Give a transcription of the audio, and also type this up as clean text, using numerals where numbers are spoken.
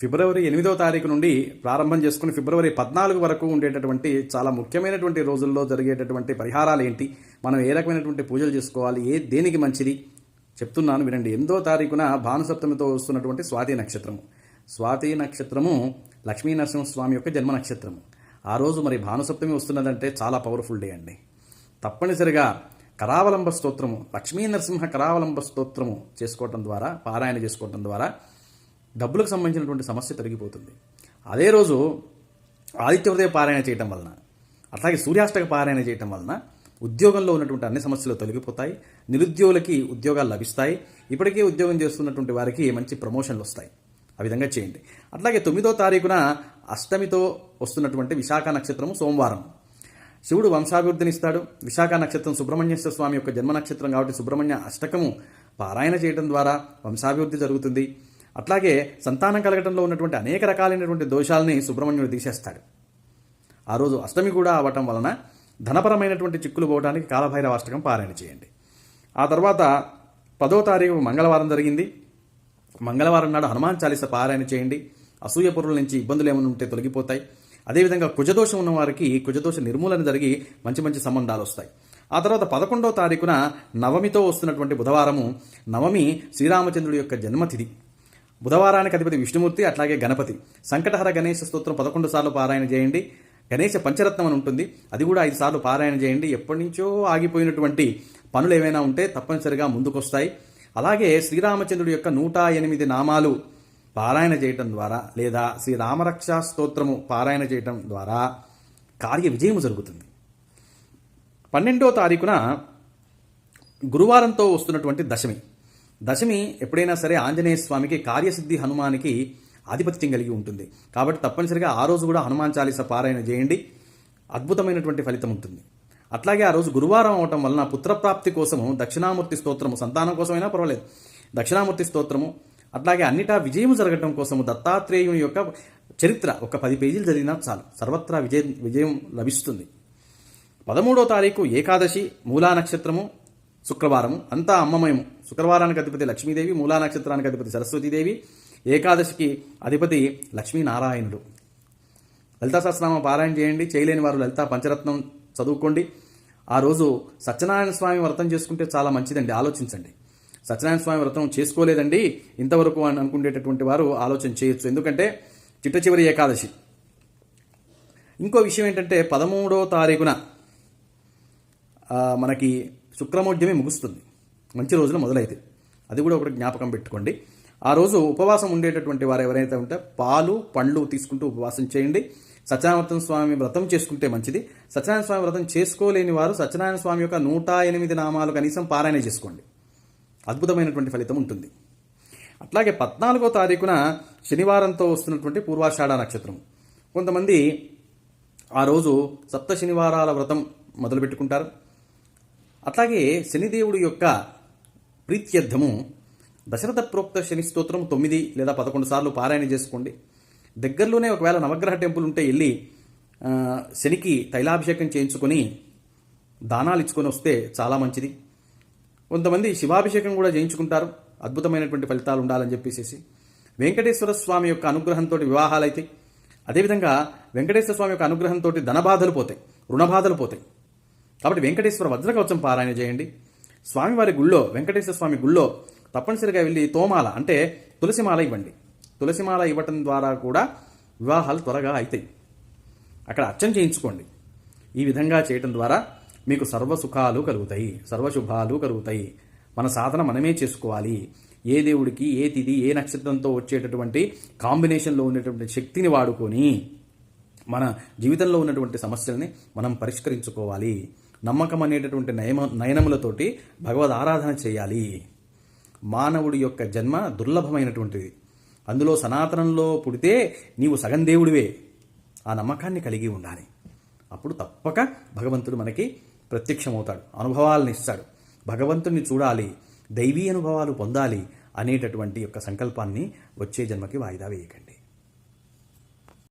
ఫిబ్రవరి 8వ తారీఖు నుండి ప్రారంభం చేసుకుని ఫిబ్రవరి 14 వరకు ఉండేటటువంటి చాలా ముఖ్యమైనటువంటి రోజుల్లో జరిగేటటువంటి పరిహారాలు ఏంటి, మనం ఏ రకమైనటువంటి పూజలు చేసుకోవాలి, దేనికి మంచిది చెప్తున్నాను వినండి. 8వ తారీఖున భానుసప్తమితో వస్తున్నటువంటి స్వాతి నక్షత్రము. స్వాతి నక్షత్రము లక్ష్మీ నరసింహస్వామి యొక్క జన్మ నక్షత్రము. ఆ రోజు మరి భానుసప్తమి వస్తున్నదంటే చాలా పవర్ఫుల్ డే అండి. తప్పనిసరిగా కరావలంబ స్తోత్రము, లక్ష్మీ నరసింహ కరావలంబ స్తోత్రము చేసుకోవటం ద్వారా, పారాయణ చేసుకోవటం ద్వారా డబ్బులకు సంబంధించినటువంటి సమస్య తొలగిపోతుంది. అదే రోజు ఆదిత్య హృదయ పారాయణ చేయటం వలన, అట్లాగే సూర్యాష్టక పారాయణ చేయటం వలన ఉద్యోగంలో ఉన్నటువంటి అన్ని సమస్యలు తొలగిపోతాయి. నిరుద్యోగులకి ఉద్యోగాలు లభిస్తాయి. ఇప్పటికే ఉద్యోగం చేస్తున్నటువంటి వారికి మంచి ప్రమోషన్లు వస్తాయి. ఆ విధంగా చేయండి. అట్లాగే 9వ తారీఖున అష్టమితో వస్తున్నటువంటి విశాఖ నక్షత్రము సోమవారం. శివుడు వంశాభివృద్ధినిస్తాడు. విశాఖ నక్షత్రం సుబ్రహ్మణ్యేశ్వర స్వామి యొక్క జన్మ నక్షత్రం కాబట్టి సుబ్రహ్మణ్య అష్టకము పారాయణ చేయడం ద్వారా వంశాభివృద్ధి జరుగుతుంది. అట్లాగే సంతానం కలగటంలో ఉన్నటువంటి అనేక రకాలైనటువంటి దోషాలని సుబ్రహ్మణ్యుడు తీసేస్తాడు. ఆ రోజు అష్టమి కూడా అవ్వటం వలన ధనపరమైనటువంటి చిక్కులు పోవడానికి కాలభైరవ అష్టకం పారాయణ చేయండి. ఆ తర్వాత 10వ తారీఖు మంగళవారం జరిగింది. మంగళవారం నాడు హనుమాన్ చాలీస పారాయణ చేయండి. అసూయ పొరుల నుంచి ఇబ్బందులు ఏమైనా ఉంటే తొలగిపోతాయి. అదేవిధంగా కుజదోషం ఉన్న వారికి కుజదోష నిర్మూలన జరిగి మంచి మంచి సంబంధాలు వస్తాయి. ఆ తర్వాత 11వ తారీఖున నవమితో వస్తున్నటువంటి బుధవారము. నవమి శ్రీరామచంద్రుడి యొక్క జన్మతిథి. బుధవారానికి అధిపతి విష్ణుమూర్తి, అట్లాగే గణపతి. సంకటహర గణేశ స్తోత్రం 11 సార్లు పారాయణ చేయండి. గణేశ పంచరత్నం అని ఉంటుంది, అది కూడా 5 సార్లు పారాయణ చేయండి. ఎప్పటి నుంచో ఆగిపోయినటువంటి పనులు ఏమైనా ఉంటే తప్పనిసరిగా ముందుకొస్తాయి. అలాగే శ్రీరామచంద్రుడి యొక్క 108 నామాలు పారాయణ చేయటం ద్వారా, లేదా శ్రీరామరక్షా స్తోత్రము పారాయణ చేయటం ద్వారా కార్య విజయము జరుగుతుంది. 12వ తారీఖున గురువారంతో వస్తున్నటువంటి దశమి. దశమి ఎప్పుడైనా సరే ఆంజనేయ స్వామికి, కార్యసిద్ధి హనుమానికి ఆధిపత్యం కలిగి ఉంటుంది. కాబట్టి తప్పనిసరిగా ఆ రోజు కూడా హనుమాన్ చాలీస పారాయణ చేయండి. అద్భుతమైనటువంటి ఫలితం ఉంటుంది. అట్లాగే ఆ రోజు గురువారం అవటం వలన పుత్రప్రాప్తి కోసము దక్షిణామూర్తి స్తోత్రము, సంతానం కోసమైనా పర్వాలేదు, దక్షిణామూర్తి స్తోత్రము, అట్లాగే అన్నిటా విజయము జరగటం కోసము దత్తాత్రేయుని యొక్క చరిత్ర ఒక 10 పేజీలు చదివినా చాలు, సర్వత్రా విజయం లభిస్తుంది. 13వ తారీఖు ఏకాదశి, మూలా నక్షత్రము, శుక్రవారము. అంతా అమ్మమయము. శుక్రవారానికి అధిపతి లక్ష్మీదేవి, మూలా నక్షత్రానికి అధిపతి సరస్వతీదేవి, ఏకాదశికి అధిపతి లక్ష్మీనారాయణుడు. లలితా సహస్రనామ పారాయణ చేయండి. చేయలేని వారు లలితా పంచరత్నం చదువుకోండి. ఆ రోజు సత్యనారాయణ స్వామి వ్రతం చేసుకుంటే చాలా మంచిదండి. ఆలోచించండి. సత్యనారాయణ స్వామి వ్రతం చేసుకోలేదండి ఇంతవరకు అని అనుకునేటటువంటి వారు ఆలోచన చేయొచ్చు. ఎందుకంటే చిట్ట చివరి ఏకాదశి. ఇంకో విషయం ఏంటంటే 13వ తారీఖున మనకి శుక్రమోద్యమే ముగుస్తుంది. మంచి రోజున మొదలైతే అది కూడా ఒకటి జ్ఞాపకం పెట్టుకోండి. ఆ రోజు ఉపవాసం ఉండేటటువంటి వారు ఎవరైతే ఉంటే పాలు పండ్లు తీసుకుంటూ ఉపవాసం చేయండి. సత్యనారాయణ స్వామి వ్రతం చేసుకుంటే మంచిది. సత్యనారాయణ స్వామి వ్రతం చేసుకోలేని వారు సత్యనారాయణ స్వామి యొక్క 108 నామాలు కనీసం పారాయణ చేసుకోండి. అద్భుతమైనటువంటి ఫలితం ఉంటుంది. అట్లాగే 14వ తారీఖున శనివారంతో వస్తున్నటువంటి పూర్వాషాఢ నక్షత్రం. కొంతమంది ఆ రోజు సప్త శనివారాల వ్రతం మొదలుపెట్టుకుంటారు. అట్లాగే శనిదేవుడి యొక్క ప్రీత్యర్థము దశరథ ప్రోక్త శని స్తోత్రం 9 లేదా 11 సార్లు పారాయణ చేసుకోండి. దగ్గరలోనే ఒకవేళ నవగ్రహ టెంపుల్ ఉంటే వెళ్ళి శనికి తైలాభిషేకం చేయించుకొని దానాలు ఇచ్చుకొని వస్తే చాలా మంచిది. కొంతమంది శివాభిషేకం కూడా చేయించుకుంటారు. అద్భుతమైనటువంటి ఫలితాలు ఉండాలని చెప్పేసి వెంకటేశ్వర స్వామి యొక్క అనుగ్రహంతో వివాహాలు అయితే, అదేవిధంగా వెంకటేశ్వర స్వామి యొక్క అనుగ్రహంతో ధనబాధలు పోతాయి, రుణబాధలు పోతాయి. కాబట్టి వెంకటేశ్వర వజ్రకవచం పారాయణ చేయండి. స్వామివారి గుళ్ళో, వెంకటేశ్వర స్వామి గుళ్ళో తప్పనిసరిగా వెళ్ళి తోమాల అంటే తులసిమాల ఇవ్వండి. తులసిమాల ఇవ్వటం ద్వారా కూడా వివాహాలు త్వరగా అవుతాయి. అక్కడ అర్చన చేయించుకోండి. ఈ విధంగా చేయటం ద్వారా మీకు సర్వసుఖాలు కలుగుతాయి, సర్వశుభాలు కలుగుతాయి. మన సాధన మనమే చేసుకోవాలి. ఏ దేవుడికి, ఏ తిథి, ఏ నక్షత్రంతో వచ్చేటటువంటి కాంబినేషన్లో ఉండేటువంటి శక్తిని వాడుకొని మన జీవితంలో ఉన్నటువంటి సమస్యల్ని మనం పరిష్కరించుకోవాలి. నమ్మకం అనేటటువంటి నయనములతోటి భగవద్ ఆరాధన చేయాలి. మానవుడి యొక్క జన్మ దుర్లభమైనటువంటిది. అందులో సనాతనంలో పుడితే నీవు సగం దేవుడివే. ఆ నమ్మకాన్ని కలిగి ఉండాలి. అప్పుడు తప్పక భగవంతుడు మనకి ప్రత్యక్షమవుతాడు, అనుభవాలను ఇస్తాడు. భగవంతుడిని చూడాలి, దైవీ అనుభవాలు పొందాలి అనేటటువంటి యొక్క సంకల్పాన్ని వచ్చే జన్మకి వాయిదా వేయకండి.